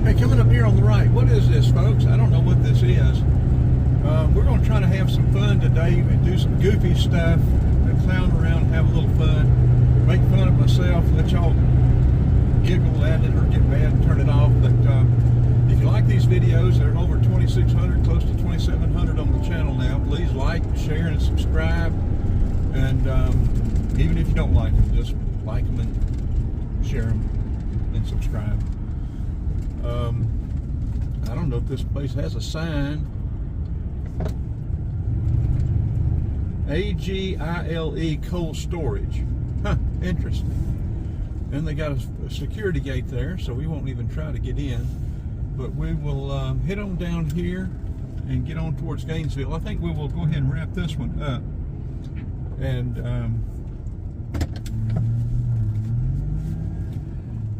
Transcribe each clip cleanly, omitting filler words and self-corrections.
Hey, coming up here on the right, what is this, folks? I don't know what this is. We're going to try to have some fun today and do some goofy stuff and clown around, have a little fun, make fun of myself, let y'all giggle at it or get mad and turn it off. But if you like these videos, they're over 2,600, close to 2,700 on the channel now. Please like, share, and subscribe. And even if you don't like them, just like them and share them and subscribe. I don't know if this place has a sign. AGILE cold storage. Huh, interesting. And they got a security gate there, so we won't even try to get in. But we will head on down here and get on towards Gainesville. I think we will go ahead and wrap this one up and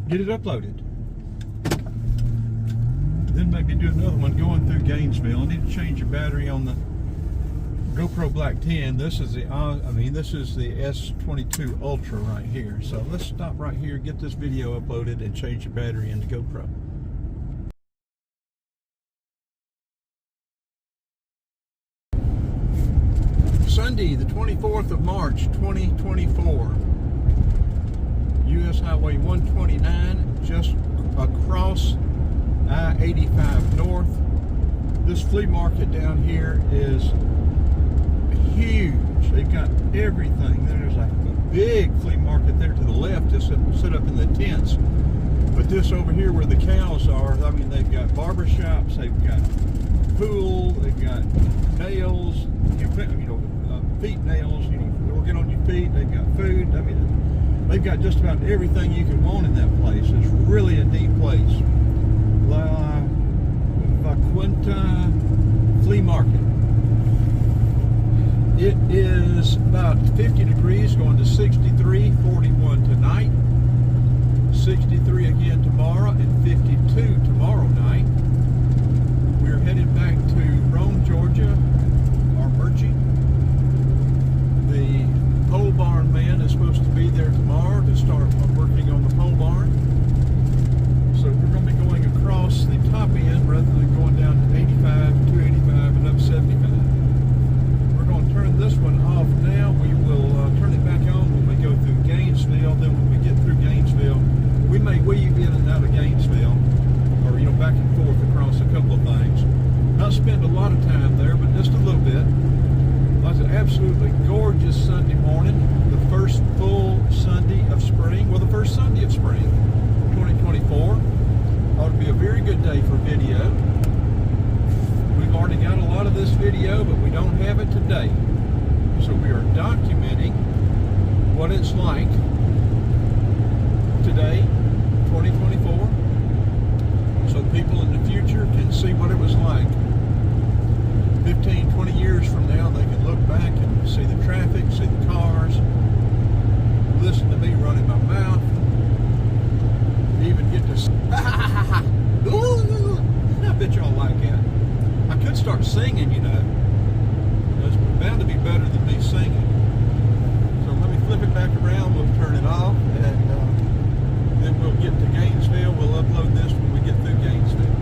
get it uploaded. Then maybe do another one going through Gainesville. I need to change the battery on the GoPro Black 10. This is the this is the S22 Ultra right here. So let's stop right here, get this video uploaded, and change the battery in the GoPro. Sunday, the 24th of March, 2024. US Highway 129, just across I-85 North. This flea market down here is huge. They've got everything. There's like a big flea market there to the left, just set up in the tents. But this over here where the cows are, I mean, they've got barber shops, they've got pool, they've got nails, feet nails, working on your feet. They've got food. I mean, they've got just about everything you could want in that place. It's really a neat place. La Vaquenta Flea Market. It is about 50 degrees going to 63, 41 tonight, 63 again tomorrow, and 52 tomorrow night. We're headed back to Rome, Georgia, our Murchie. The pole barn man is supposed to be there tomorrow to start working on the pole barn. So we're going to be going across the top end rather than going down to 85, 285, and up 75. We're going to turn this one off now. We will turn it back on when we go through Gainesville. Then when we get through Gainesville, we may weave in and out of Gainesville, or back and forth across a couple of things. Not spend a lot of time there, but just a little bit. It's an absolutely gorgeous Sunday morning, the first full Sunday of spring, well, the first Sunday of spring, 2024. Ought to be a very good day for video. We've already got a lot of this video, but we don't have it today. So we are documenting what it's like today, 2024, so people in the future can see what it was like. 15, 20 years from now, they can look back and see the traffic, see the cars, listen to me running my mouth, even get to I bet y'all like that. I could start singing, It's bound to be better than me singing. So let me flip it back around, we'll turn it off, and then we'll get to Gainesville. We'll upload this when we get through Gainesville.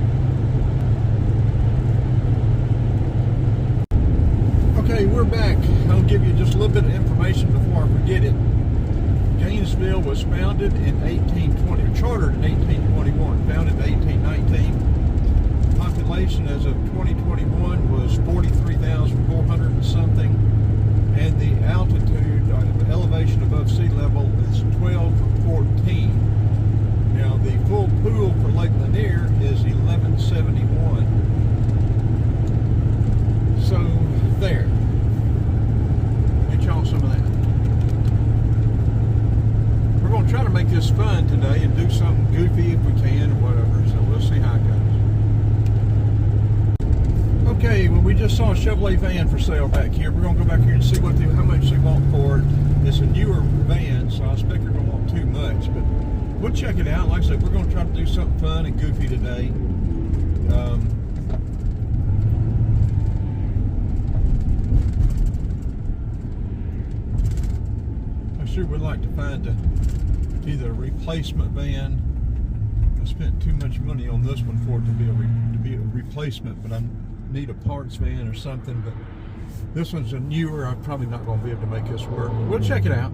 Okay, we're back. I'll give you just a little bit of information before I forget it. Gainesville was founded in 1820, or chartered in 1821, founded in 1819. Population as of 2021 was 43,400 and something, and the altitude, the elevation above sea level is 1214. Now, the full pool for Lake Lanier is 1171. So, there. Get y'all some of that. We're going to try to make this fun today and do something goofy if we can or whatever, so we'll see how it goes. Okay, well, we just saw a Chevrolet van for sale back here. We're going to go back here and see how much they want for it. It's a newer van, so I expect they're going to want too much, but we'll check it out. Like I said, we're going to try to do something fun and goofy today. I sure would like to find either a replacement van I spent too much money on this one for it to be a replacement, but I need a parts van or something. But this one's a newer. I'm probably not going to be able to make this work. We'll check it out.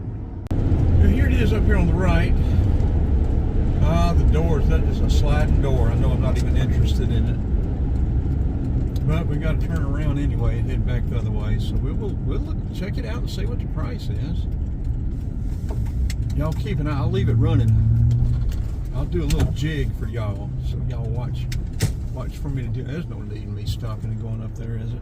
And here it is up here on the right. The doors. That is a sliding door. I know I'm not even interested in it, but we got to turn around anyway and head back the other way. So we'll look, check it out and see what the price is. Y'all keep an eye. I'll leave it running. I'll do a little jig for y'all, so y'all watch for me to do. There's no need in me stopping and going up there, is it?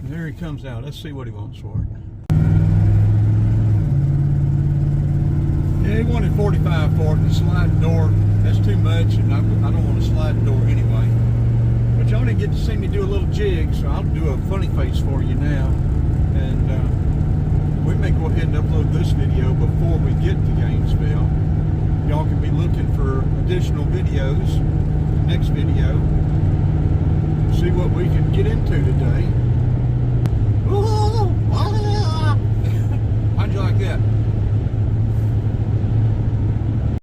There he comes out. Let's see what he wants for it. Yeah, he wanted $45 for it. The sliding door, that's too much, and I don't want a sliding door anyway. But y'all didn't get to see me do a little jig, so I'll do a funny face for you now. And we may go ahead and upload this video before we get to Gainesville. Y'all can be looking for additional videos, next video, see what we can get into today. Ooh,